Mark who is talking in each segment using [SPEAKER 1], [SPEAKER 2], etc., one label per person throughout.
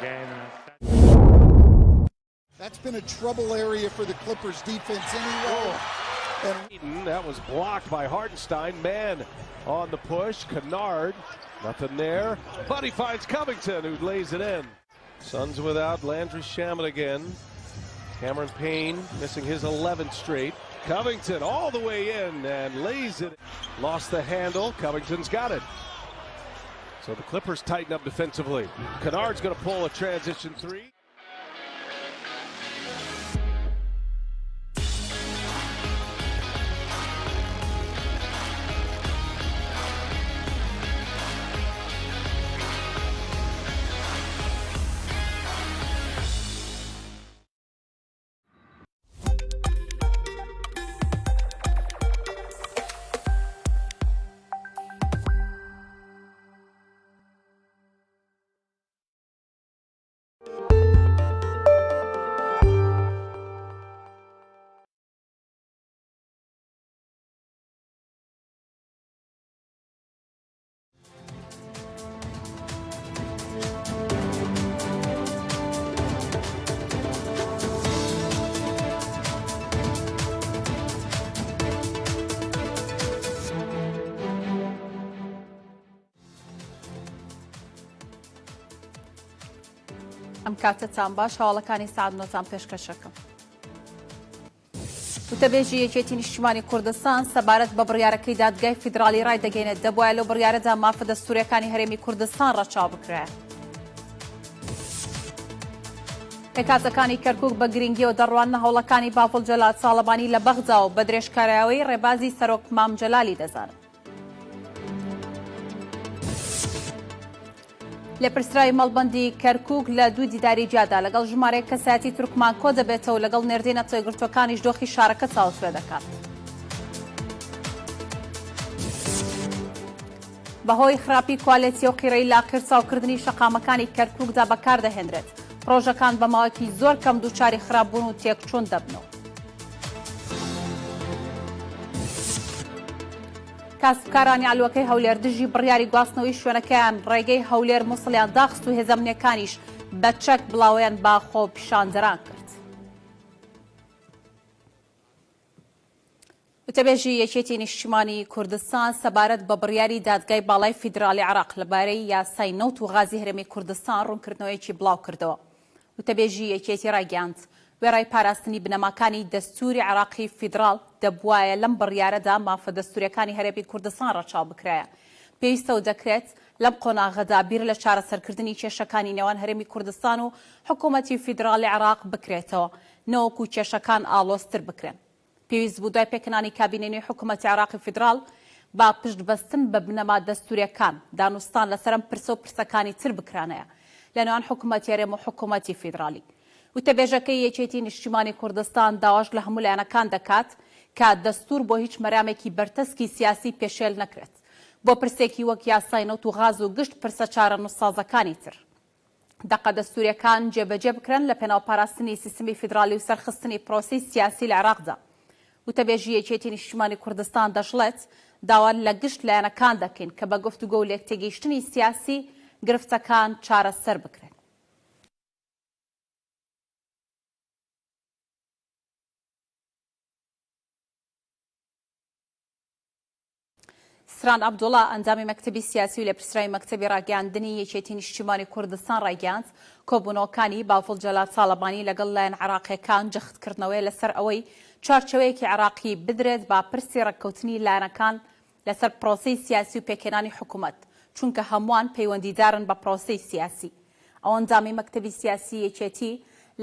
[SPEAKER 1] That's been a trouble area for the Clippers defense anyway.
[SPEAKER 2] And that was blocked by Hartenstein. Man on the push. Kennard, nothing there. But he finds Covington, who lays it in. Suns without Landry Shamet again. Cameron Payne missing his 11th straight. Covington all the way in and lays it. Lost the handle. Covington's got it. So the Clippers tighten up defensively. Kennard's going to pull a transition three.
[SPEAKER 3] ئەم کاتتان باش هەواڵەکانی سعد نۆتان پێشکەشەکەم. وتەبێژی یەکێتی نیشتیمانی کوردستان سەبارەت بە بڕیارەکەی دادگای فیدرالی ڕای دەگەینێت دەبوایە لەو بڕیارەدا مافە دەستووریەکانی هەرێمی کوردستان ڕەچاو بکرێت. پێکاتەکانی کەرکووک بە گرنگیەوە دەڕوانە هەوڵەکانی باڵ جەلات ساڵەبانی لە بەغدا و بە درێژکاریەوەی ڕێبازی سەرۆک مام جەلالی دەزانن. لێپرسراوی مەڵبەندی کەرکووک لە دوو دیداری جیادا لەگەڵ ژمارەیەک کەسایەتی تورکمان کۆ دەبێتەوە لەگەڵ نێردەی نەتۆیگرتوەکانیش دۆخی شارەکە چاوەسوێ دەکات. بەهۆی خراپی کوالێتی و قیرەی لاقیر چاوکردنی شەقامەکانی کەرکووکدا بەکاردەهێنرێت. پرۆژەکان بە ماوەیەکی زۆر کەم دووچاری خراپبوون و تێکچوون دەبنەوە. کاسبکارانی ئالوەکەی هەولێر دژی بڕیاری گواستنەوەی شوێنەکەیان ڕێگەی هەولێر مووسڵیان داخست و هێزەمنیەکانیش بە چەک بڵاویان باخۆ پیشاندەران کرد. وتەبێژی یەکێتی نیشتیمانی کوردستان سەبارەت بە بڕیاری دادگای باڵای فیدرالی عێراق لەبارەی یاسای نەوت و غازی هەرێمی کوردستان ڕوونکردنەوەیەکی بڵاو کردەوە. وتەبێژی یەکێتی ڕایگەاند وێڕای پاراستنی بنەماکانی دەستوری عێراقی فیدرال دەبوایە لەم بڕیارەدا مافە دەستوریەکانی هەرێمی کوردستان ڕەچاو بکرایە. پێویستە و دەکرێت لەم قۆناغەدا بیر لە چارەسەرکردنی کێشەکانی نێوان هەرێمی کوردستان و حکوومەتی فیدرالی عێراق بکرێتەوە نەوەکو کێشەکان ئاڵۆزتر بکرێن. پێویست بوو دوای پێکەنانی کابینەی حکوومەتی عێراقی فیدرال با پشت بەستن بە بنەما دەستوریەکان دانوستان لەسەرم پرسە و پرسەکانی تر بکرانەیە لە نێوان حکوومەتی هەرێم و حکوومەتی فیدرالی. وتەبێژەکەی یەکێتی نیشتیمانی کوردستان داواش لە هەموو لایەنەکان دەکات کە دەستور بۆ هیچ مەرامێکی بەرتەسکی سیاسی پێشێل نەکرێت بۆ پرسێکی وەک یاسای نەوت و غاز و گشت پرسە چارە نووسازەکانی تر. دەقە دەستوریەکان جێبەجێ بکرێن لە پێناوپاراستنی سیستمی فیدرالی و سەرخستنی پرۆسی سیاسی لە عێراقدا. وتەبێژی یەکێتی نیشتیمانی کوردستان دەژڵێت داوا لە گشت لایەنەکان دەکەین کە بە گفتوگۆ و لێکتێگەیشتنی سیاسی گرفتەکان چارەسەر بکرێن. سران عەبدوڵڵا ئەندامی مەکتەبی سیاسی و لێپرسراوی مەکتەبی ڕاگەیاندنی یەکێتی نیشتیمانی کوردستان ڕایگەاند کۆبوونەوەکانی باڵ جەلات ساڵەبانی لەگەڵ لایەن عێراقیەکان جەختکردنەوەی لەسەر ئەوەی چارچەوەیەکی عێراقی بدرێت با پرسی ڕێککەوتنی لایەنەکان لەسەر پرۆسەی سیاسی و پێکێنانی حکوومەت چونکە هەمووان پەیوەندیدارن بە پرۆسەی سیاسی. ئەو ئەندامی مەکتەبی سیاسی یەکێتی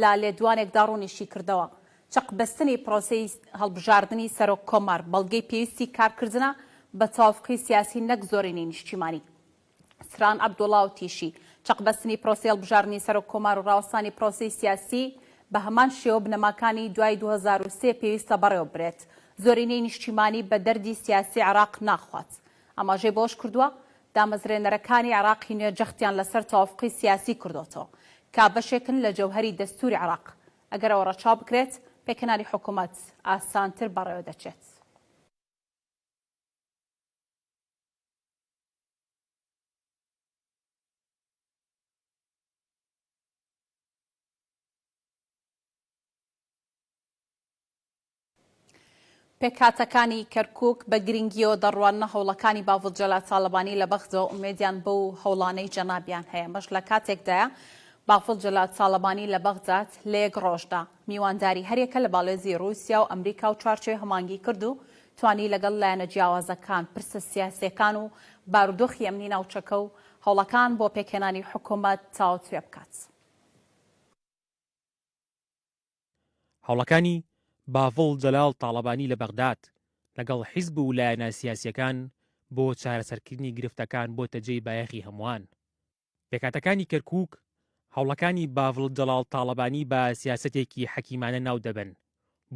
[SPEAKER 3] لا لێدوانێکدا ڕوونیشی کردەوە چەقبەستنی پرۆسەی هەڵبژاردننی سەرۆک کۆمار بەڵگەی پێویستی کارکردنە بە تەوافقی سیاسی نەک زۆرینەی نیشتیمانی. سران عەبدوڵڵا و تیشی چەقبەستنی پرۆسەی هەڵبژاردننی سەرۆک کۆمار و ڕاوەستانی پرۆسەی سیاسی بە هەمان شێوە بنەماکانی دوای 2003 پێویستە بەڕێوە برێت. زۆرینەی نیشتیمانی بە دەردی سیاسی عێراق ناخوات. ئەماژەی بۆش کردووە دامەزرێنەرەکانی عێراقی نوێ جەختیان لەسەر تەوافقی سیاسی کردوتەوە کا بەشێکن لە جەوهەری دەستوری عێراق. ئەگەر ئەوە ڕەچاو بکرێت پێکەنانی حکوومەت ئاسانتر بەڕێوە دەچێت. پێکهاتەکانی کەرکووک بە گرنگیەوە دەڕوانە هەوڵەکانی باڤڵجەلات تاڵبانی لە بەغدەوە ئومێدیان بەو هەوڵانەی جەنابیان هەیە. مەش لە کاتێکدایە باڤڵجەلات تاڵبانی لە بەغداد لە یەک ڕۆژدا میوانداری هەرێکە لە باڵێزی رووسیا و ئەمریکا و چوارچێ هەمانگی کرد و توانی لەگەڵ لایەنە جیاوازەکان پرسە سیاسیەکان و بارودۆخی ئەمنی ناوچەکە و هەوڵەکان بۆ پێکهێنانی حکوومەت چاوەتوێ بکات.
[SPEAKER 4] هەوڵەکانی باڤڵ جەلال تاڵەبانی لە بەغداد لەگەڵ حیزب و لایەنە سیاسیەکان بۆ چارەسەرکردنی گرفتەکان بۆتە جێی بایەخی هەمووان. پێکهاتەکانی کەرکووک هەوڵەکانی باڤڵ جەلال تاڵەبانی بە سیاسەتێکی حەکیمانە ناو دەبن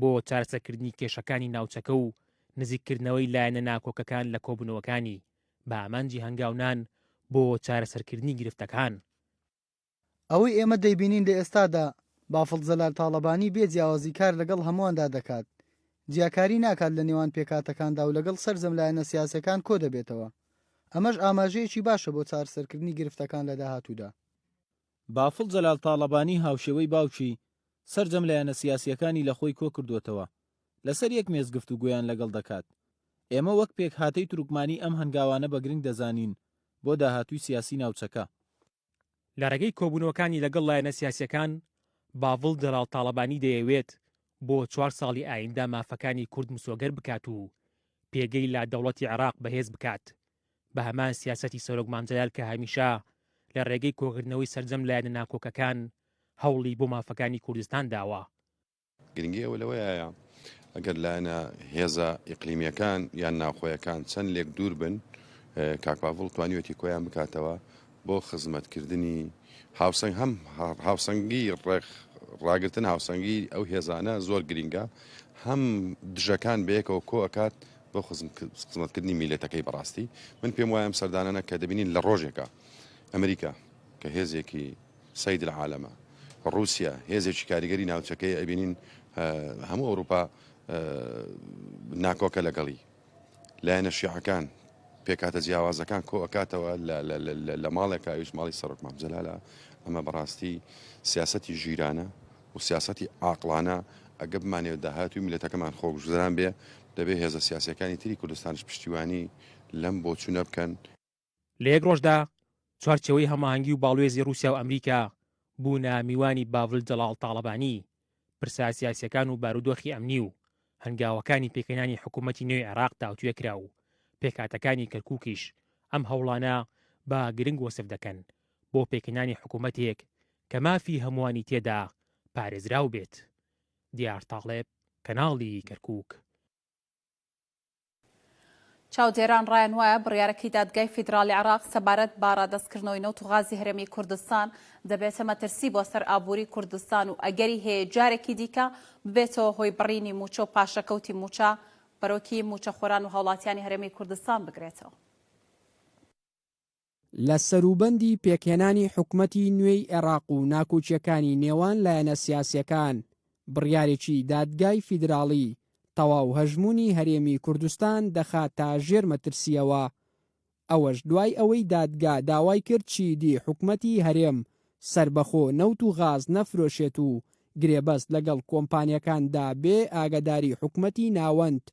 [SPEAKER 4] بۆ چارەسەرکردنی کێشەکانی ناوچەکە و نزیککردنەوەی لایەنە ناکۆکەکان لە کۆبوونەوەکانی بە ئامانجی هەنگاونان بۆ چارەسەرکردنی گرفتەکان.
[SPEAKER 5] ئەوەی ئێمە دەیبینین لە ئێستادا باڤڵ جەلال تاڵەبانی بێ جیاوازی کار لەگەڵ هەموواندا دەکات، جیاکاری ناکات لە نێوان پێکهاتەکاندا و لەگەڵ سەرجەم لایەنە سیاسەکان کۆ دەبێتەوە. ئەمەش ئاماژەیەکی باشە بۆ چارەسەرکردنی گرفتەکان لە داهاتوودا.
[SPEAKER 6] باڤڵ جەلال تاڵەبانی هاوشێوەی باوکی سەرجەم لایەنە سیاسیەکانی لە خۆی کۆ کردوتەوە لەسەر یەک مێز گفتوگویان لەگەڵ دەکات. ئێمە وەک پێکهاتەی تورکمانی ئەم هەنگاوانە بە گرنگ دەزانین بۆ داهاتووی سیاسی ناوچەکە.
[SPEAKER 4] لە ڕێگەی کۆبوونەوەکانی لەگەڵ لایەنە سیاسیەکان باڤڵ جەلال تاڵەبانی دەیەوێت بۆ 4 ساڵی ئایندا مافەکانی کورد مسۆگەر بکات و پێگەی لا دەوڵەتی عێراق بەهێز بکات بە هەمان سیاسەتی سەرۆک مامجەلال کە هەمیشە لە ڕێگەی کۆکردنەوەی سەرجەم لایەنە ناکۆکەکان هەوڵی بۆ مافەکانی کوردستان داوە.
[SPEAKER 7] گرنگی ئەوە لەوەیە ئەگەر لایەنە هێزە ئیقلیمیەکان یان ناوخۆیەکان چەند لێک دوور بن، کاک باڤڵ توانیوەتی کۆیان بکاتەوە بۆ خزمەتکردنی هاوسەنگ، هەم هاوسەنگی ڕاگرتن هاوسەنگی ئەو هێزانە زۆر گرینگە، هەم دژەکان بەیەکەوە کۆ ئەکات بۆ خزمەتکردنی میلەتەکەی بەڕاستی. من پێم وایە ئەم سەردانانە کە دەبینین لە ڕۆژێکە ئەمریکا کە هێزێکی سەید العالەمە، رووسیا هێزێکی کاریگەری ناوچەکەی، ئەبینین هەموو ئەوروپا ناکۆکە لەگەڵی لایەنە شیعەکان پێکاتە جیاوازەکان کۆ ئەکاتەوە لە ماڵێکە ئەویش ماڵی سەرۆک مامجەلالە. ئەمە بەڕاستی سیاسەتی ژیرانە و سیاسەتی عاقڵانە. ئەگە بمانێت داهاتوی میلەتەکەمان خۆگوزران بێ، دەبێت هێزە سیاسەکانی تری کوردستانش پشتیوانی لەم بۆچوونە بکەن.
[SPEAKER 4] لە یەک ڕۆژدا چوارچەوەی هەماهەنگی و باڵوێزی رووسیا و ئەمریکا بوونە میوانی باڤڵ جەلال تاڵەبانی، پرسە سیاسیەکان و بارودۆخی ئەمنی و هەنگاوەکانی پێکهێنانی حکوومەتی نوێی عێراق داوتوێ کرا و پێکهاتەکانی کەرکووکیش ئەم هەوڵانە بە گرنگ وەسف دەکەن بۆ پێکهێنانی حکوومەتێک کە مافی هەمووانی تێدا پارێزراو بێت. دیار تاڵێب، کەناڵی کەرکووک.
[SPEAKER 3] چاودێران ڕایان وایە بڕیارەکەی دادگای فیدرالی عێراق سەبارەت بە ڕادەستکردنەوەی نەوت و غازی هەرێمی کوردستان دەبێتە مەترسی بۆ سەر ئابووری کوردستان و ئەگەری هەیە جارێکی دیکە ببێتەوە هۆی بڕینی موچە و پاشەکەوتی موچە بەرۆکی موچەخۆران و هاوڵاتیانی هەرێمی کوردستان بگرێتەوە.
[SPEAKER 8] لە سەروبەندی پێکهێنانی حکوومەتی نوێی عێراق و ناکۆچیەکانی نێوان لایەنە سیاسیەکان، بڕیارێکی دادگای فیدراڵی تەواو هەژمونی هەرێمی کوردستان دەخات تا ژێر مەترسیەوە. ئەوەش دوای ئەوەی دادگا داوای کرد چیدی حکوومەتی هەرێم سربەخۆ نەوت و غاز نەفرۆشێت و گرێبەست لەگەڵ کۆمپانیەکاندا بێ ئاگاداری حکوومەتی ناوەند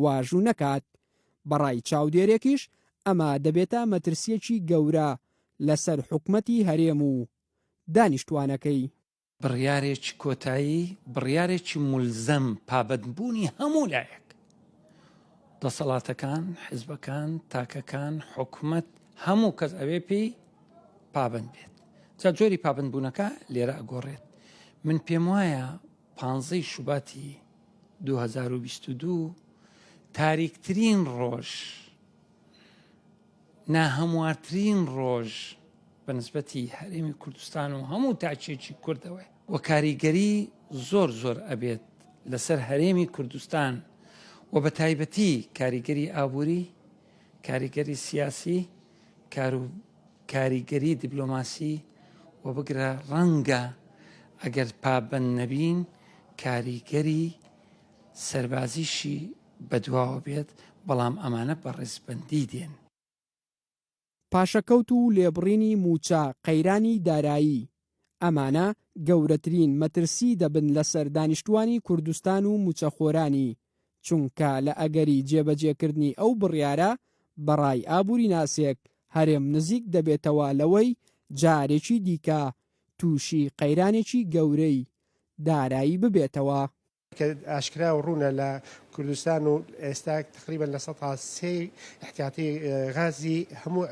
[SPEAKER 8] واژوو نەکات. بەڕای چاودێرێکیش ئەمە دەبێتە مەترسیەکی گەورە لەسەر حکوومەتی هەرێم و دانیشتوانەکەی.
[SPEAKER 9] بڕیارێکی کۆتایی، بڕیارێکی مولزەم پابەندبوونی هەموو لایەک، دەسەڵاتەکان، حیزبەکان، تاکەکان، حکوومەت، هەموو کەس ئەوێ پێی پابەند بێت. جا جۆری پابەندبوونەکە لێرە ئەگۆڕێت. من پێم وایە 15 شوباتی 2022 تاریکترین ڕۆژ، ناهەموارترین ڕۆژ بەنسبەتی هەرێمی کوردستان و هەموو تاچێکی کوردەوەی و کاریگەری زۆر زۆر ئەبێت لەسەر هەرێمی کوردستان و بە تایبەتی کاریگەری ئابووری، کاریگەری سیاسی، کاریگەری دیبلۆماسی و بگرە ڕەنگە ئەگەر پابەند نەبین کاریگەری سەربازیشی بەدواوە بێت، بەڵام ئەمانە بە ڕێزبەندی دێن.
[SPEAKER 8] پاشەکەوت و لێبڕینی موچە قەیرانی دارایی، ئەمانە گەورەترین مەترسی دەبن لەسەر دانیشتوانی کوردستان و موچەخۆرانی، چونکە لە ئەگەری جێبەجێکردنی ئەو بڕیارە بەڕای ئابووری ناسێک هەرێم نزیک دەبێتەوە لەوەی جارێکی دیکە تووشی قەیرانێکی گەورەی دارایی ببێتەوە.
[SPEAKER 10] کە ئاشکرا و ڕوونە لە کوردستان و ئێستا تقریبا لە 100 احتیاطی غازی هەموو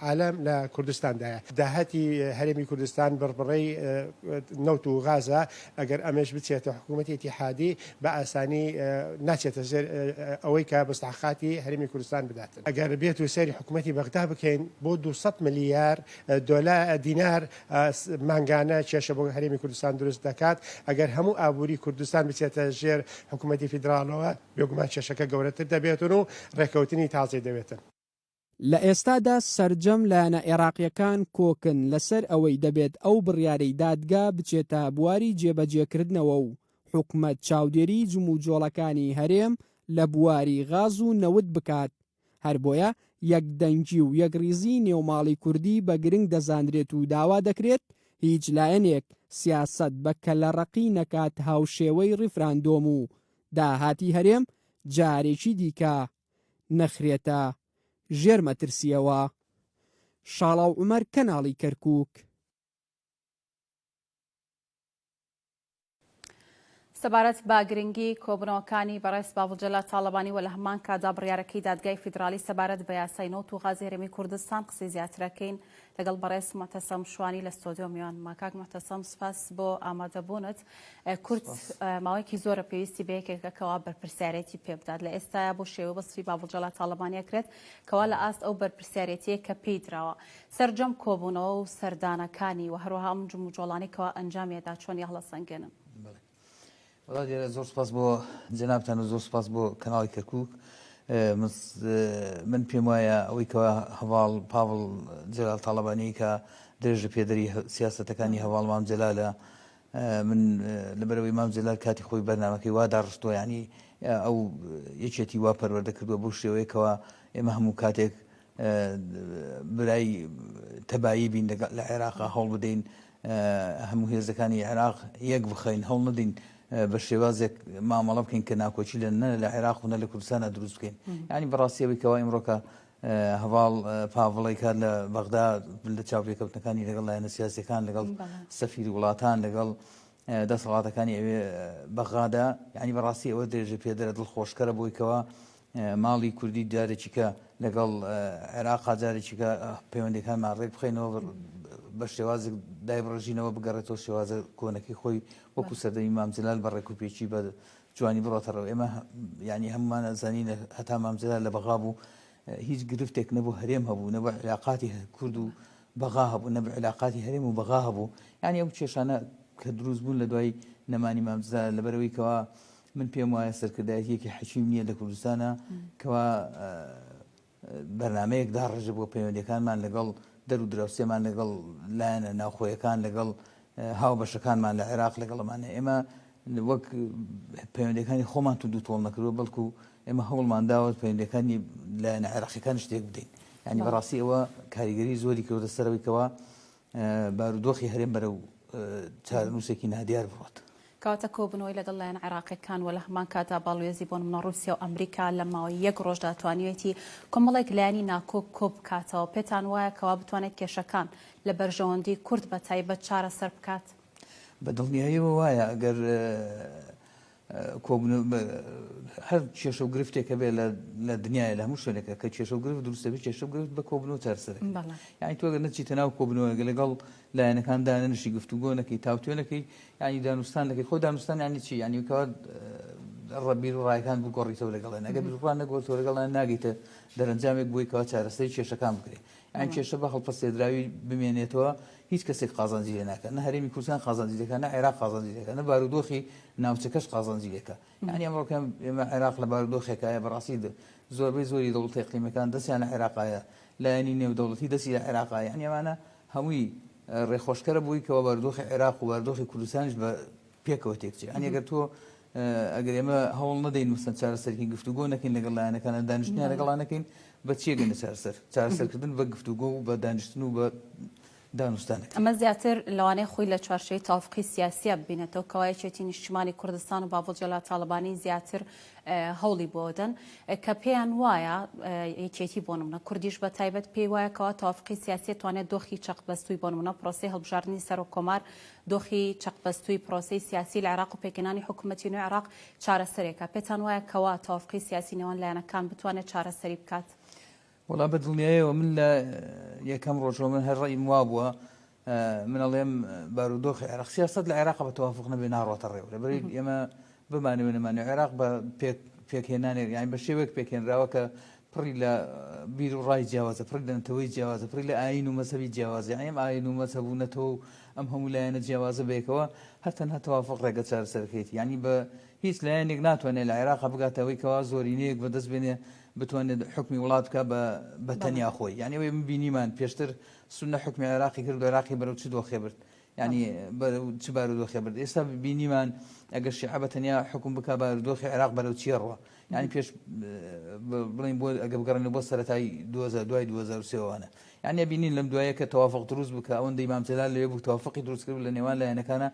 [SPEAKER 10] عالم لە کوردستاندایە. داهاتی هەرێمی کوردستان بڕبڕی نەوت و غازە ئەگەر ئەمەش بچێتە حکوومەتی ئیتیحادی بە ئاسانی ناچێتە ژێر ئەوەی کە مستحقاتی هەرێمی کوردستان بداتن. ئەگەر بێت و سەری حکوومەتی بەغدا بکەین بۆ 200 ملیار دۆلار دینار مانگانە کێشە بۆ هەرێمی کوردستان دروست دەکات. ئەگەر هەموو ئابووری کوردستان بچێتە ژێر حکوومەتی فیدراڵەوە بێگومان کێشەکە گەورەتر دەبێتن و ڕێکەوتنی تازەی دەبێتن.
[SPEAKER 8] لە ئێستادا سەرجەم لایەنە عێراقیەکان کۆکن لەسەر ئەوەی دەبێت ئەو بڕیارەی دادگا بچێتە بواری جێبەجێکردنەوە و حکومەت چاودێری جموجۆڵەکانی هەرێم لە بواری غاز و نەوت بکات. هەر بۆیە یەکدەنگی و یەکریزی نێوماڵی کوردی بە گرنگ دەزانرێت و داوا دەکرێت هیچ لایەنێک سیاست بە کەلەڕەقی نەکات هاوشێوەی ڕیفراندۆم و داهاتی هەرێم جارێکی دیکە نەخرێتە ژێر مەترسیەوە. شاڵاو عومەر، کەناڵی کەرکووک.
[SPEAKER 3] سەبارەت بە گرنگی کۆبنەوەکانی بەڕێز باوجەلا تاڵەبانی و لە هەمان کادا بڕیارەکەی دادگای فیدرالی سەبارەت بە یاسای نەوت و غازی هەرێمی کوردستان قسەی زیاترەکەین لەگەڵ بەڕێز مەتەسەم شوانی لە ستۆدیۆ میوانمان. کاک مەتەسەم، سپاس بۆ ئامادەبوونت. کورد ماوەیەکی زۆرە پێویستی بەیەکێکەکەوە بەرپرسیارەتی پێ بدات. لە ئێستاە بۆ شێوە بەسفی باوجەلا تاڵەبانی ئەکرێت کەوا لە ئاست ئەو بەرپرسیارەتیە کە پێی درراوە. سەرجەم کۆبوونەوە و سەردانەکانی و هەروەها ئەم جموجۆڵانی کەوا ئەنجامێدا چۆن هەڵەسەنگێنن.
[SPEAKER 11] زۆر سپاس بۆ جەنابتان و زۆر سپاس بۆ کەناڵی کەرکووک. من پێم وایە ئەوەی کەوا هەواڵ پاوڵ جەلال تاڵەبانی کە درێژە پێدەری سیاسەتەکانی هەواڵ مام جەلالە، من لەبەرەوەی مام جەلال کاتی خۆی بەرنامەکەی وا داڕشتووە، ینی ئەو یەکێتی وا پەروەردە کردووە بۆ شێوەیەکەوە ئێمە هەموو کاتێک برای تەبایی بین لە عێراقا هەوڵ بدەین هەموو هێزەکانی عێراق یەک بخەین، هەوڵ نەدەین بە شێوازێک مامەڵە بکەین کە ناکۆچی لە عێراق و نە لە کوردستانە دروست بکەین. ینی بەڕاستیەوەی کەوا ئیمڕۆکە هەواڵ پاڤڵی کات لە بەغدا لە چاوپێکەوتنەکانی لەگەڵ لایەنە سیاسیەکان لەگەڵ سەفیری وڵاتان لەگەڵ دەسەڵاتەکانی ئەوێ بەغادا، ینی بەڕاستی ئەوە درێژە پێدەرە دڵخۆشکەرە بۆی کەوا ماڵی کوردی جارێکی کە لەگەڵ عێراقا جارێکی کە پەیوەندیەکانمان ڕێک بخەینەوە بە شێوازێک دایبڕژینەوە بگەڕێتەوە شێوازە کۆنەکەی خۆی وەکو سەردەمی مام جەلال بە ڕێک و پێچی بە جوانی بڕاتەڕەوە. ئێمە ینی هەمومان ئەزانین هەتا مام جەلال لە بەغا بوو هیچ گرفتێک نەبوو هەرێم هەبوو، نەبوو علاقاتی کورد و بەغا هەبوو، نەبوو علاقاتی هەرێم و بەغا هەبوو. ینی ئەو کێشانە کە دروست بوون لە دوای نەمانی مام جەلال لەبەرەوەی کەوا من پێم وایە سەرکردایەتیەکی حەکیم نییە لە کوردستانە کەوا بەرنمەیەک داڕژە بۆ پەیوەندیەکانمان لەگەڵ دەرو دراوسێمان لەگەڵ لایەنە ناوخۆیەکان لەگەڵ هاوبەشەکانمان لە عێراق لەگەڵەمانە. ئێمە وەک پەیوەندیەکانی خۆمان تو تۆڵ نەکردووە، بەڵکو ئێمە هەوڵمان داوە پەیوەندیەکانی لایەنە عێراقیەکان شتێک بدەین. ینی بەڕاستی ئەوە کاریگەری زۆری کردوتە سەرەوەی کەوا بارودۆخی هەرێم بەرەو چارەنووسێکی نادیار بڕات.
[SPEAKER 3] کەواتە کۆبنەوەی لەگەڵ لایەن عێراقیەکان و لە هەمان کاتا باڵوێزی بۆ نمونە رووسیا و ئەمریکا لە ماوەی یەک ڕۆژدا توانیوێتی کۆمەڵێک لایەنی ناکۆ بکاتەوە. پێتان وایە کەوا بتوانێت کێشەکان لە بەرژەوەندی کورد بە تایبەت چارەسەر بکات؟
[SPEAKER 11] بە دڵنیاییەوە وایە ئەگەر هەر کێشە و گرفتێکە بێ لە دنیای لە هەموو شوێنێکە کە کێشە و گرفت دروستە بێت کێشە و گرفت بە کۆبنەوە چارەسەرەکە. یعنی تۆ ئەگەر نەچیتە ناو کۆبنەوە لەگەڵ لایەنەکان دانەنشی گفتوگۆ نەکەی تاوتوێنەکەی ینی دانوستان دەکەی خۆ دانوستان ینی چی ینی کەوا ڕەبیر و ڕایەکان بگۆڕیتەوە لەگەڵێن ئەگەر بیرڕوان نەگۆڕیتەوە لەگەڵیان ناگەیتە دەرەنجامێک بۆی کەوا چارەسەری کێشەکان بکرێت. یان کێشە بە هەڵپەسێدراوی بمێنێتەوە هیچ کەسێک قازانجی لێ ناکات، نە هەرێمی کوردستان قازانجی دەکات، نە عێراق قازانجی دەکات، نە بارودۆخی ناوچەکەش قازانجی دەکات. یعنی ئەمڕۆکەم ئێمە عێراق لە بارودۆخێکایە بەڕاستی زۆربەی زۆری دەوڵەتی ئیقلیمیەکان دەستیان لە عێراقایە، لایەنی نێودەوڵەتی دەستی لە عێراقایە. یعنی ئەمانە هەمووی ڕێخۆشکەرە بووی کەەوە بارودۆخی عێراق و بارودۆخی کوردستانیش بە پێکەوە تێکچێ. یعنی ئەگەر تۆ ئەگەر ئێمە هەوڵ نەدەین مستەن چارەسەرکی گفتوگۆ نەکەین لەگەڵ لایەنەکانە دانیشتنیان لەگەڵانەکەین بە چێگەنە چارەسەرکردن بە گفتوگۆ و بە دانیشتن و بە دانوستانەکە.
[SPEAKER 3] ئەمە زیاتر لەوانەیە خۆی لە چوارچەی تاوافقی سیاسیە ببینێتەوە کەوایەتی نیشتیمانی کوردستان و باڤڵجەلا تاڵبانی زیاتر هەوڵی بۆدەن کە پێیان وایە یەکێتی بۆ نمونە کوردیش بە تایبەت پێی وایە کەوا تاوافقی سیاسی توانێت دۆخی چەقبەستووی بۆ نمونە پرۆسی هەڵبژاردننی سەر و کۆمار دۆخی چەقبەستووی پرۆسی سیاسی لە عێراق و پێکەنانی حکوومەتی نوێی عێراق چارەسەرێکە پێتان وایە کەوا تاوافقی سیاسی نێوان لایەنەکان بتوانێت چارەسەری بکات.
[SPEAKER 11] وڵا بە دڵنیایەوە من لە یەکەم ڕۆژەوە من هەر ڕێیم وا بووە من ئەڵێم بارودۆخی عێراق سیاست لە عێراق بە تەوافق نەبێ ناڕۆتە ڕێو لەبەر ئێمە بمانەوە نەمانێ عێراق بە پێکهێنانێک یانی بە شێوەیەک پێکهێنراوە کە پڕی لە بیر و ڕای جیاوازە پڕی لە نەتەوەی جیاوازە پڕی لە ئاین و مەزهبی جیاوازە یانی ئەم ئاین و مەزهبوونەتەوە ئەم هەموو لایەنە جیاوازە بێکەوە هەر تەنها تەوافق ڕێگە چارەسەرکەیت یانی بە هیچ لایەنێک ناتوانێت لە عێراق بگاتەوەی کەوا زۆرینەیەک بەدەست بێنێ بتوانێت حکمی وڵات بکە بە تەنیا خۆی یعنی ئەوەی من بینیمان پێشتر سونە حکمی عێراقی کرد و عێراقی بەرەو چ دۆخێ برد یعنی بەرەو چ بارودۆخێ برد ئێستا بینیمان ئەگەر شیعە بە تەنیا حکم بکە بارودۆخی عێراق بەرەو چیە ڕوە یعنی پێش بڵین بۆ ئەگە بگەڕێنە بۆ سەرەتای 2023وانە یعنی بینین لەم دوایە کە تەوافق دروست بکە ئەوەندەی مام جەلال لەوێ بوو تەوافقی دروست کرد لە نێوان لایەنەکانە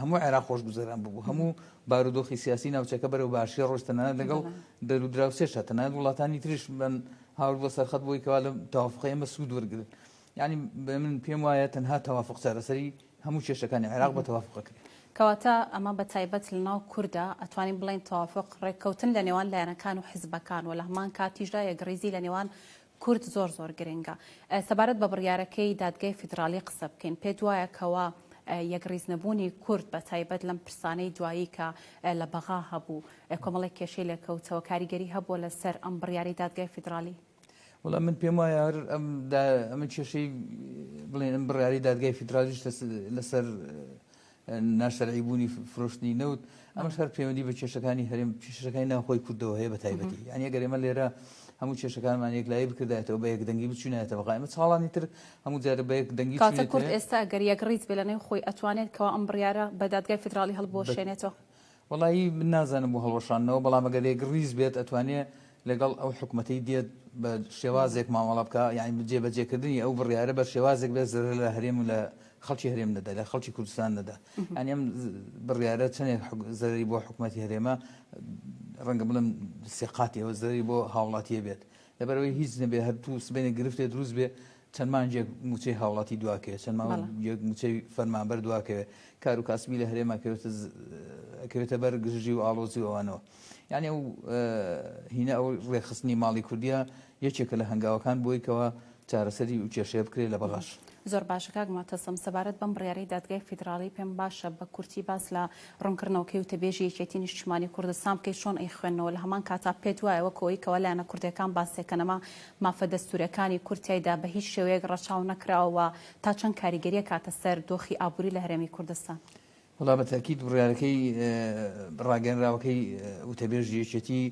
[SPEAKER 11] هەموو عێراق خۆشگوزەران بوو هەموو بارودۆخی سیاسی ناوچەکە بەرەو باشی ڕۆژ تەنانەت لەگەڵ دەرودراوسێشە تەنانەت وڵاتانی تریش من هاور بۆ سەرخەت بۆی کەوا لەم تەوافقی ئەمە سوود وەرگرن یعنی من پێم وایە تەنها تەوافق چارەسەری هەموو کێشەکانی عێراق بە تەوافقەکرێت
[SPEAKER 3] کەواتە ئەمە بە تایبەت لەناو کووردا ئەتوانین بڵین تەوافق ڕێککەوتن لە نێوان لایەنەکان و حیزبەکان و لە هەمان کاتیشدا یەکڕیزی لە نێوان کورد زۆر گرنگە سەبارەت بە بڕیارەکەی دادگای فیدرالی قسە بکەین پێت وایە کەوا یەکڕیزنەبوونی کورد بە تایبەت لەم پرسانەی دوایی کە لە بەغا هەبوو کۆمەڵێک کێشەی لێکەوتەوە کاریگەری هەبووە لەسەر ئەم بڕیاری دادگای فیدرالی
[SPEAKER 11] وڵام من پێم وایە ئەمە کێشەی بڵێن ئەم بڕیاری دادگای فیدرالیش لەسەر ناشەرعیبوونی فرۆشتنی نەوت ئەمەش هەر پەیوەندی بە کێشەکانی هەرێم کێشەکانی ناوخۆی کوردەوە هەیە بە تایبەتی یعنی ئەگەر ئێمە لێرە هەموو کێشەکانمان یەکلایی بکردایەتەوە بە یەک دەنگی بچوونایەتەوە ئێمە چاڵانی تر هەموو جارە بە یەک دەنگی
[SPEAKER 3] کاتە کورد ئێستا ئەگەر یەکڕیز بێ لەنێو خۆی ئەتوانێت کەوا ئەم بڕیارە بە دادگای فیدرالی هەڵبۆشێنێتەوە
[SPEAKER 11] وڵی من نازانم بۆ هەڵوەشانەوە بەڵام ئەگەر یەکڕیز بێت ئەتوانێت لەگەڵ ئەو حکوومەتەی دێت بە شێوازێک مامەڵە بکە یعنی جێبەجێکردنی ئەو بڕیارە بە شێوازێک بێت زەرر لە هەرێم و لە خەڵکی هەرێم نەدا لە خەڵکی کوردستان نەدا ئەنی ئەم بڕیارە چەندێک زەرری بۆ حکوومەتی هەرێمە ڕەنگە بڵم سێقاتیەوە زەرری بۆ هاوڵاتیە بێت لەبەرەوەی هیچ نەبێ هەرتوو سبێنێک گرفتێ دروست بێ چەندمانجێک موچەی هاوڵاتی دواکەوێ چەندمان موچەی فەرمانبەر دواکەوێ کار و کاسبی لە هەرێما کەوێتە بەر گژژی و ئاڵۆزی ئەوانەوە یعنی ئەو هینە ئەو ڕێخستنی ماڵی کوردیە یەکێکە لە هەنگاوەکان بۆی کەوە چارەسەری و کێشەیە بکرێت لە بەغاش
[SPEAKER 3] زۆر باشە کاک ماتەسم سەبارەت بەم بڕیارەی دادگای فیدرالی پێم باشە بە کورتی باس لە ڕوونکردنەوەکەی وتەبێژی یەکێتی نیشتیمانی کوردستان بکەیت چۆن ئەی خوێندنەوە لە هەمان کاتا پێت وایە وەکەوەی کەوە لایەنە کوردەکان باسێکەنەما مافە دەستوورەکانی کورتیایدا بە هیچ شێوەیەک ڕەچاو نەکراوە تا چەند کاریگەریە کاتە سەر دۆخی ئابووری لە هەرێمی کوردستان
[SPEAKER 11] وڵا بە تاکید بڕیارەکەی ڕاگەنراوەکەی وتەبێژی یەکێتی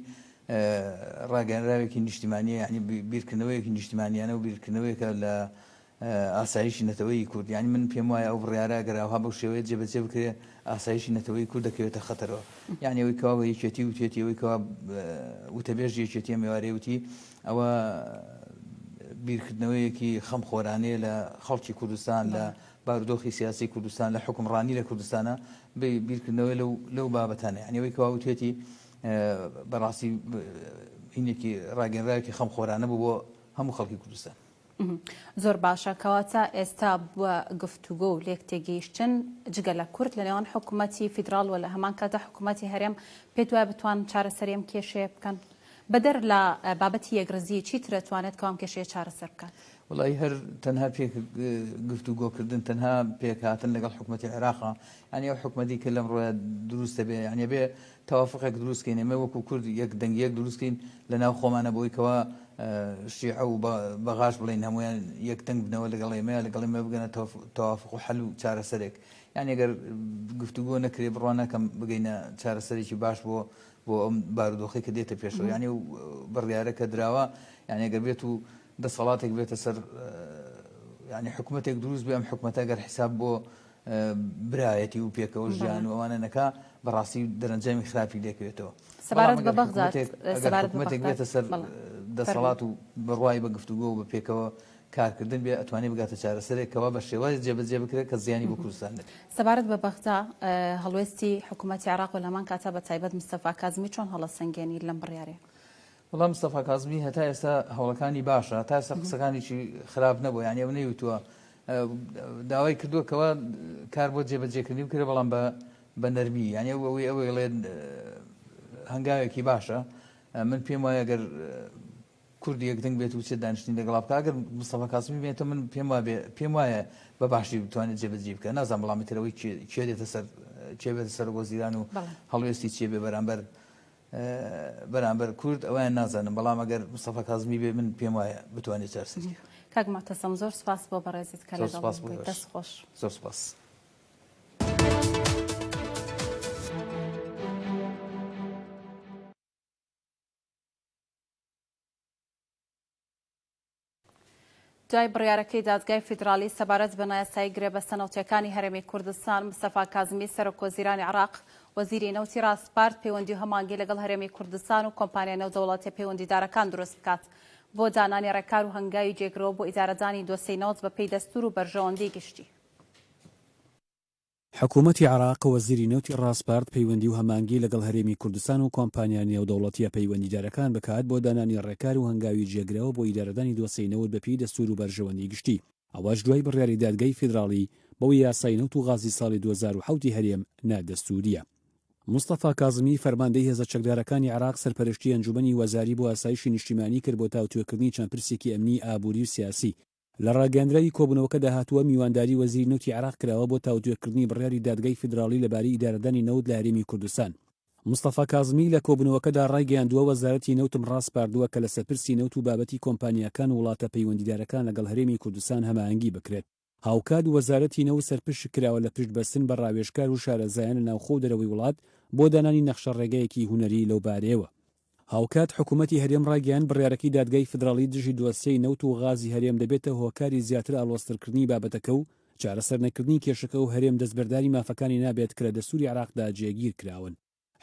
[SPEAKER 11] ڕاگەنراوێکی نیشتیمانیە یعنی بیرکردنەوەیەکی نیشتیمانیانە و بیرکردنەوەیەکە لە ئاسایشی نەتەوەی کورد یعنی من پێم وایە ئەو بڕیارە گەراوها بەو شێوەیە جێبەجێ بکرێت ئاسایشی نەتەوەی کورد دەکەوێتە خەتەرەوە یعنی ئەوەی کەوا یەکێتی وتێتی ئەوەی کەوا وتەبێژی یەکێتی میوارەی وتی ئەوە بیرکردنەوەیەکی خەمخۆرانەیە لە خەڵکی کوردستان لە بارودۆخی سیاسی کوردستان لە حکومڕانی لە کوردستانە بیرکردنەوەی لەو بابەتانە یعنی ئەوەی کەوا وتێتی بەڕاستی هینێکی ڕاگەنراوێکی خەمخۆرانە بوو بۆ هەموو خەڵکی کوردستان
[SPEAKER 3] زۆر باشە کەواتە ئێستا بووە گفتوگۆ و لێک تێگەیشتن جگە لە کورد لە نێوان حکوومەتی فیدراڵ و لە هەمان کاتە حکوومەتی هەرێم پێت وایە بتوان چارەسەرێم کێشەیە بکەن بەدەر لە بابەتی یەکڕزی چیترە توانێت کەوام کێشەیە چارەسەر بکەن
[SPEAKER 11] وڵی هەر تەنها پێک گفتوگۆکردن تەنها پێکهاتن لەگەڵ حکوومەتی عێراقا ینی ئەو حکوومەتی کە لەم ڕۆیە دروستە بێ یعنی بێ تەوافقێک دروستکەین ئێمە وەکو کورد یەک دەنگیەک دروستکەین لە ناو خۆمانە بۆی کەوە شیعە و بەغاش بڵین هەمویان یەک دەنگ بنەوە لەگەڵ ئێمە بگەنە تەوافق و حەل و چارەسەرێک یعنی ئەگەر گفتوگۆ نەکرێ بڕوانەکەم بگەینە چارەسەرێکی باش بۆ ئەم بارودۆخی کە دێتە پێشەوە یعنی و بڕیارە کە دراوە یعنی ئەگەر بێت و دەسەڵاتێک بێتە سەر ینی حکوومەتێک دروست بێ ئەم حکوومەتە گەر حیساب بۆ برایەتی و پێکەوە ژیان و ئەوانە نەکا بەڕاستی دەرەنجامی خراپی دێکوێتەوە
[SPEAKER 3] سەبارەت بە بەغداد
[SPEAKER 11] حکوومەتێک بێتە سەر دەسەڵات و بڕوای بە گفتوگۆ و بە پێکەوە کارکردن بێ ئەتوانێت بگاتە چارەسەرێکەوە بە شێوازی جێبەجێ بکرێت کە زیانی بۆ کوردستان نێت.
[SPEAKER 3] سەبارەت بە بەغدا هەڵوێستی حکوومەتی عێراق و لەمان کاتە بە تایبەت مستەفا کازمی چۆن هەڵەسەنگێنی لەم بڕیارێ؟
[SPEAKER 11] وەڵام مستەفا کازمی هەتا ئێستا هەوڵەکانی باشە تا ئێستا قسەکانێکی خراپ نەبوو، یعنی ئەو نەیوتووە داوای کردووەکەوە کار بۆ جێبەجێکردنی بکرێ بەڵام بە نەرمی، یعنی ئەوەی ئەڵێن هەنگاوێکی باشە. من پێم وایە ئەگەر کوردی یەکدەنگ بێت و چێت دانیشتنی لەگەڵا بکە، ئەگەر مستەفا کازمی بێتەوە من پێم وایە بە باشی بتوانێت جێبەجێ بکە. نازانم بەڵامی ترەوەی کێ بێتە سەر وەزیران و هەڵوێستی چێ بێ بەرامبەر کورد ئەویان نازانم، بەڵام ئەگەر مستەفا کازمی بێ من پێم وایە بتوانێت چارەسەری.
[SPEAKER 3] کاک مەعتەسەم زۆر سپاس بۆ بەڕێزت کە لەگەڵ بوویت. دەست خۆش.
[SPEAKER 11] زۆر سپاس.
[SPEAKER 3] دوای بڕیارەکەی دادگای فیدرالی سەبارەت بە نایاسایی گرێبەستە نەوتیەکانی هەرێمی کوردستان، مستەفا کازمی سەرۆکوەزیرانی عێراق وەزیری نەوتی ڕاستپارت پەیوەندی و هەمانگی لەگەڵ هەرێمی کوردستان و کۆمپانیا نێودەوڵەتیە پەیوەندیدارەکان دروست بکات بۆ دانانی ڕێکار و هەنگاوی جێگرەوە بۆ ئیدارەدانی دۆسەی نەوت بە پێی دەستور و بەرژەوەندەی گشتی.
[SPEAKER 12] حکوومەتی عێراق وەزیری نەوتی ڕاستپارت پەیوەندی و هەمانگی لەگەڵ هەرێمی کوردستان و کۆمپانیا نێودەوڵەتیە پەیوەندیدارەکان بکات بۆ دانانی ڕێکار و هەنگاوی جێگرەوە بۆ ئیدارەدانی دۆسەی نەوت بە پێی دەستور و بەرژەوەندەی گشتی. ئەوەش دوای بڕیاری دادگای فیدرالی بەوەی یاسای نەوت و غازی ساڵی 2007 هەرێم نادەستوریە. مستەفا کازمی فەرماندەی هێزە چەکدارەکانی عێراق سەرپەرشتی ئەنجومەنی وەزاری بۆ ئاسایشی نیشتیمانی کرد بۆ تاوتوێکردنی چەند پرسێکی ئەمنی ئابووری و سیاسی. لە ڕاگەاندراوی کۆبوونەوەکە داهاتووە میوانداری وەزیری نەوتی عێراق کراوە بۆ تاوتوێکردنی بڕیاری دادگای فیدرالی لەبارەی ئیدارەدانی نەوت لە هەرێمی کوردستان. مستەفا کازمی لە کۆبوونەوەکەدا ڕایگەیاندووە وەزارەتی نەوتم ڕاست پاردووە کە لە سەرپرسی نەوت و بابەتی کۆمپانیاکان و وڵاتە پەیوەندیدارەکان لەگەڵ هەرێمی کوردستان هەماهەنگی بکرێت. هاوکات وەزارەتی نەوت سەرپرش کراوە لە پشت بەستن بە ڕاوێژکار و شارەزایان لە ناوخۆ و دەرەوەی وڵات بۆ دانانی نەخشە ڕێگەیەکی هونەری لەو بارەیەوە. هاوکات حکوومەتی هەرێم ڕاگەیان بڕیارەکەی دادگای فیدرالی دژی دۆسیەی نەوت و غازی هەرێم دەبێتە هۆکاری زیاتر ئاڵۆزترکردنی بابەتەکە و چارەسەر نەکردنی کێشەکە و هەرێم دەستبەرداری مافەکانی نابێت کە لە دەستوری عێراقدا جێگیر کراون.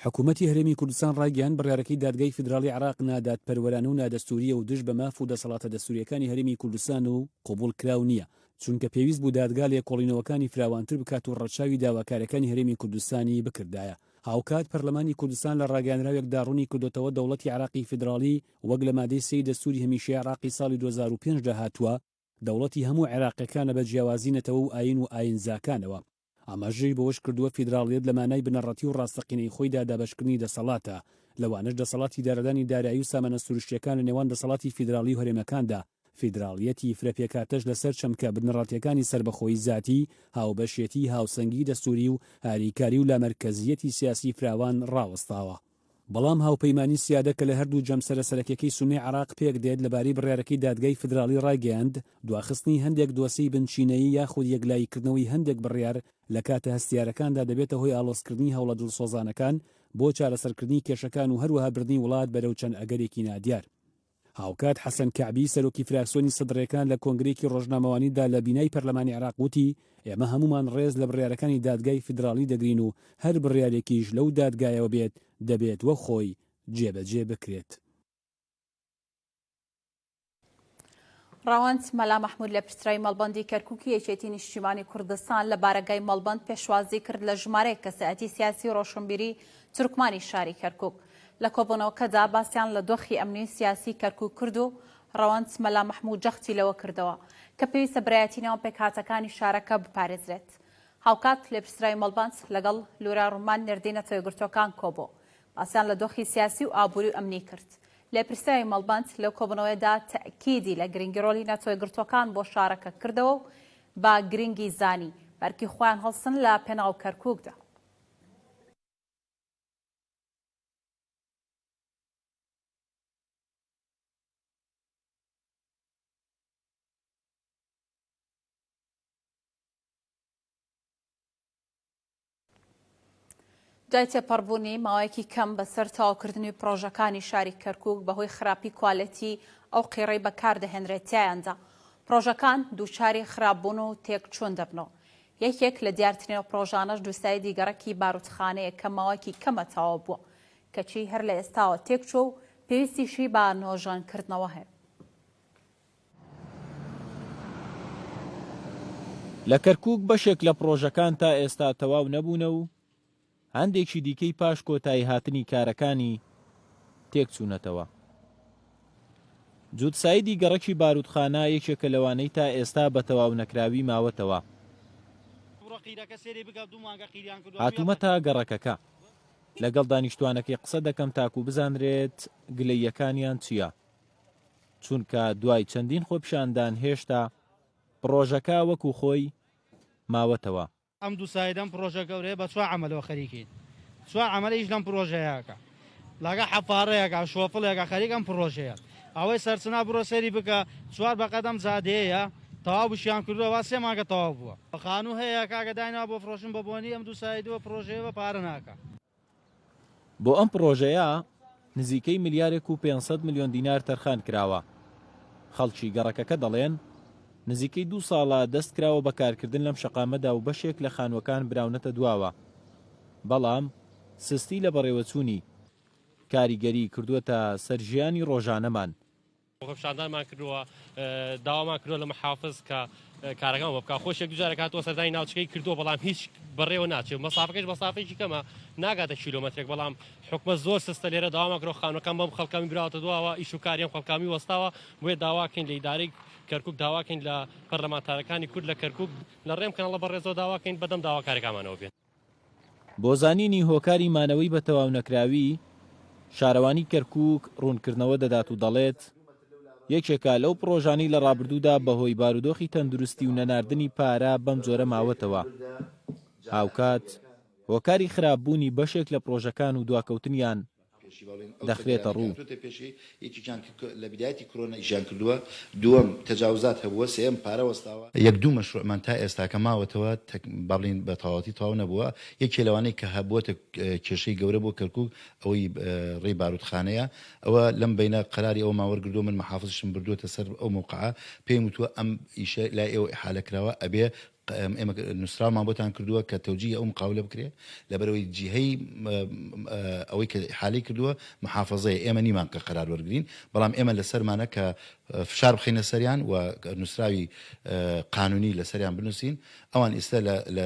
[SPEAKER 12] حکوومەتی هەرێمی کوردستان ڕاگەیان بڕیارەکەی دادگای فیدرالی عێراق نادات پەروەرانە و نادەستوریە و دژ بە ماف و دەسەڵاتە دەستوریەکانی هەرێمی کوردستان و قبول کراو نییە، چونکە پێویست بوو دادگا لێکۆڵینەوەکانی فراوانتر بکات و ڕەچاوی داواکارەکانی هەرێمی کوردستانی بکردایە. هاوکات پەرلەمانی کوردستان لە ڕاگەاندراوێکدا ڕوونی کردوتەوە دەوڵەتی عێراقی فیدرالی وەک لە مادەی 3 دەستوری هەمیشەیی عێراقی ساڵی 2005 داهاتووە دەوڵەتی هەموو عێراقیەکانە بە جیاوازینەتەوە و ئاین و ئاینزاکانەوە. ئاماژەی بەوەش کردووە فیدراڵیەت لە مانای بنەڕەتی و ڕاستەقینەی خۆیدا دابەشکردنی دەسەڵاتە، لەوانش دەسەڵاتی دارەدانی دارایی و سامانە سروشتیەکان لە نێوان دەسەڵاتی فیدرالی و هەرێمەکاندا فیدراڵیەتی فرەپێکاتەش لەسەر چەمکە بنەڕەتیەکانی سربەخۆی ذاتی، هاوبەشێتی، هاوسەنگی دەستوری و هاریکاری و لامەرکەزیەتی سیاسی فراوان ڕاوەستاوە. بەڵام هاوپەیمانی سیادە کە لە هەردوو جەمسەرە سەرەکیەکەی سونەی عێراق پێک دێت لەبارەی بڕیارەکەی دادگای فیدرالی ڕاگەیاند دواخستنی هەندێک دۆسەی بنچینەیی یاخود یەکلاییکردنەوەی هەندێک بڕیار لە کاتە هەستیارەکاندا دەبێتە هۆی ئاڵۆزکردنی هەوڵە دڵسۆزانەکان بۆ چارەسەرکردنی کێشەکان و هەروەها بردنی وڵات بەرەو چەند ئەگەرێکی نادیار. هاوکات حەسەن کەعبی سەرۆکی فراکسیۆنی سەدرەکان لە کۆنگرێکی ڕۆژنامەوانیدا لە بینای پەرلەمانی عێراق وتی ئێمە هەمومان ڕێز لە بڕیارەکانی دادگای فیدرالی دەگرین و هەر بڕیارێکیش لەو دادگایەوە بێت دەبێت وە خۆی جێبەجێ بکرێت.
[SPEAKER 3] ڕاوەند مەلا مەحموود لە پرسرای مەڵبەندی کەرکووکی یەکێتی نیشتیمانی کوردستان لە بارەگای مەڵبەند پێشوازی کرد لە ژمارەیەک کەسایەتی سیاسی ڕۆشنبیری تورکمانی شاری کەرکووک. لە کۆبوونەوەکەدا باسییان لە دۆخی ئەمنی سیاسی کەرکووک کرد و ڕەوەند مەلا مەحموود جەختی لەوە کردەوە کە پێویستە برایەتینەوە پێکهاتەکانی شارەکە بپارێزرێت. هاوکات لە پرسرای مەڵبەند لەگەڵ لورا ڕوومان نێردینە تۆیگرتوەکان کۆبوو. باسییان لە دۆخی سیاسی و ئابووری و ئەمنی کرد. لە پرسای مەڵبەند لەو کۆبوونەوەیدا تەکیدی لە گرنگیڕۆلی نەتۆیگرتوەکان بۆ شارەکە کردەوە و با گرنگی زانی بەرکی خۆیان هەڵسن لە پێناو کەرکووکدا. دوای تێپەڕبوونی ماوەیەکی کەم بەسەر تەواوکردنی پرۆژەکانی شاری کەرکووک بەهۆی خراپی کوالەتی ئەو قیڕەی بەکاردەهێنرێتیایاندا پرۆژەکان دووچاری خراپبوون و تێکچوون دەبنەوە. یەکێک لە دیارترینەوە پرۆژانەش دووسای دیگەڕەکی باروتخانەیە کە ماوەیەکی کەمە تەواو بووە کەچی هەر لە ئێستاوە تێکچوو و پێویستیشی با نۆژانکردنەوە هەیە.
[SPEAKER 6] لە کەرکووک بەشێک لە پرۆژەکان تا ئێستا تەواو نەبوونە و هەندێکی دیکەی پاش کۆتایی هاتنی کارەکانی تێکچوونەتەوە. جووتسایدی گەڕەکی بارودخانە یەکێکە لەوانەی تا ئێستا بە تەواو نەکراوی ماوەتەوە. هاتوومەتە گەڕەکەکە لەگەڵ دانیشتوانەکەی قسە دەکەم تاکو بزانرێت گلەیەکانیان چییە، چونکە دوای چەندین خۆپیشاندان هێشتا پرۆژەکە وەکو خۆی ماوەتەوە.
[SPEAKER 13] ئەم دوو سایدەم پرۆژە گەورەیە بە چوار عەمەلەوە خەریکین، چوار عەمەلەیش لەم پرۆژەیەکە لەگە حەفارەیەکە شۆفڵێکە خەریک ئەم پرۆژەیە ئەوەی سەرچنا بڕۆ سەری بکە چوار بەقەدەم زادەیە تەواو بشیان کردووە وا سێ مانگە تەواو بووە. خانوو هەیە کاگە دایناوە بۆ فرۆشن بە بۆنی ئەم دوو سایدەوە پرۆژەیەوە پارە ناکە.
[SPEAKER 6] بۆ ئەم پرۆژەیە نزیکەی ملیارێک و 500 میلیۆن دینار تەرخان کراوە. خەڵکی گەڕەکەکە دەڵێن نزیکەی 2 ساڵە دەست کراوە بەکارکردن لەم شەقامەدا و بەشێک لە خانووەکان براونەتە دواوە، بەڵام سستی لە بەڕێوەچوونی کاریگەری کردووەتە سەرژیانی ڕۆژانەمان.
[SPEAKER 14] خۆپیشاندانمان کردووە داوامان کردووە لە محافز کە کارەکەم بۆ بکە خۆشێک دوجارە کاتەوە سەردانی ناوچەکەی کردووە بەڵام هیچ بەڕێوە ناچێت مەسافەکەش مەسافەیەکی کەمە ناگاتە کیلۆمەترێک بەڵام حکومەت زۆر سستە لێرە داوامان کردووە خانووەکان بەم خەڵکامی براوەتە دواوە ئیش و کاریان خەڵکامی وەستاوە بۆیە داواکەین لە ئیدارەی کەرکووک داواکەین لە پەرلەمانتارەکانی کورد لە کەرکووک لە ڕێم کەناڵە بەڕێزەوە داواکەین بەدەم داواکارەکانمانەوە بێت.
[SPEAKER 6] بۆ زانینی هۆکاری مانەوەی بە تەواو نەکراوی شارەوانی کەرکووک ڕوونکردنەوە دەدات و دەڵێت یەکێکە لەو پرۆژانی لە ڕابردوودا بەهۆی بارودۆخی تەندروستی و نەناردنی پارە بەم جۆرە ماوەتەوە. هاوکات هۆکاری خراپبوونی بەشێک لە پرۆژەکان و دواکەوتنیان دەخرێتە ڕوو.
[SPEAKER 15] لە بدایەتی کۆرۆنا ئیشان کردووە، دووەم تەجاوزات هەبووە، سێم پارە وەستاوە. یەک دوو مەشروعمان تا ئێستاکە ماوەتەوە با بڵین بە تەواوەتی تەواو نەبووە. یەکێ لەوانەی کە هەبووەتە کێشەی گەورە بۆ کەرکووک ئەوەی ڕێی بارودخانەیە، ئەوە لەم بینە قەراری ئەو ماوەرگردووە من محافزشم بردووەتە سەر ئەو موقعە پێم وتووە ئەم ئیشە لای ئێوە ئیحالە کراوە ئەبێ ئێمە نووسرامان بۆتان کردووە کە تەوجی ئەو مقاولە بکرێ لەبەرەوەی جیهەی ئەوەی کە حالی کردووە محافظەیە ئێمە نیمان کە قەرار وەرگرین، بەڵام ئێمە لەسەرمانە کە فشار بخینە سەریان و نووسراوی قانونی لەسەریان بنووسین. ئەوان ئێستا لە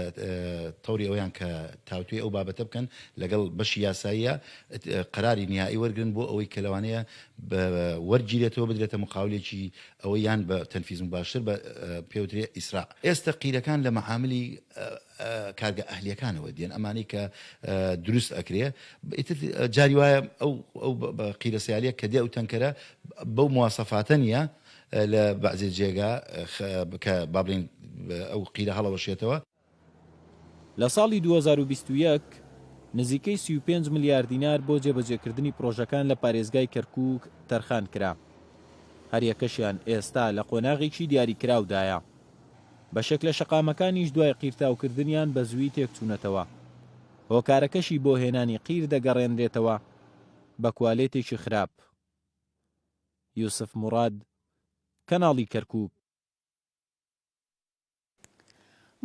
[SPEAKER 15] تەوری ئەویان کە تاوتوی ئەو بابەتە بکەن لەگەڵ بەشی یاساییە قەراری نیایی وەرگن بۆ ئەوەی کە لەوانەیە وەرگیرێتەوە بدرێتە مقاولێکی ئەوەی یان بە تەنفیز باشتر بە پێوترێ ئیسراع. ئێستا قیرەکان لە مەعاملی کارگە ئەهلیەکانەوە دێن ئەمانی کە دروست ئەکرێ جاری وایە ئەو قیرە سیالیە کە دێ ئەو تەنکەرە بەو مواسەفاتە نیە لە بەعزێ جێگا کە با بڵین ئەو قیرە هەڵەوەشێتەوە.
[SPEAKER 6] لە ساڵی 2021 نزیکەی 35 میلیارد دینار بۆ جێبەجێکردنی پرۆژەکان لە پارێزگای کەرکووک تەرخان کرا. هەر یەکەشیان ئێستا لە قۆناغێکی دیاریکراودایە. بەشێک لە شەقامەکانیش دوای قیرتاوکردنیان بە زووی تێکچوونەتەوە. هۆکارەکەشی بۆ هێنانی قیر دەگەڕێنرێتەوە بە کوالێتێکی خراپ. یوسف موراد، کەناڵی کەرکووک.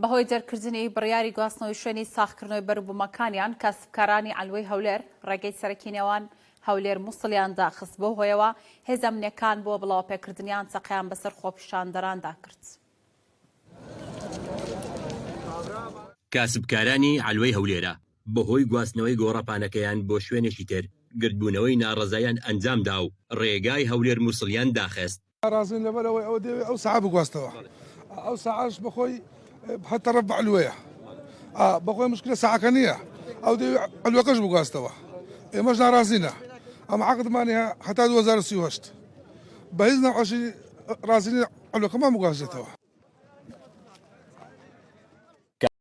[SPEAKER 3] بەهۆی دەرکردنی بڕیاری گواستنەوەی شوێنی ساختکردنەوەی بەروبوومەکانیان کەسبکارانی ئەلوەی هەولێر ڕێگەی سەرەکی نێوان هەولێر مووسڵیان داخست بۆ هۆیەوە هێزە منەکان بۆ بڵاوپێکردنیان چەقەیان بەسەر خۆپیشاندەراندا کرد.
[SPEAKER 16] کاسبکارانی ئەلوەی هەولێرە بەهۆی گواستنەوەی گۆڕەپانەکەیان بۆ شوێنێکی تر گردبوونەوەی ناڕەزایان ئەنجامدا و ڕێگای هەولێر مووسڵیان داخست.
[SPEAKER 17] رازين لبلوي او ساعه بقواستوا او ساعه بخوي حتى ربع الويه بخوي مشكله ساعه كانيه او دي الوقش بقواستوا مجنا رازينا اما عقد ماني حتى وزاره السيوشت بهزنا عشان رازين الوقت ما بقواستوا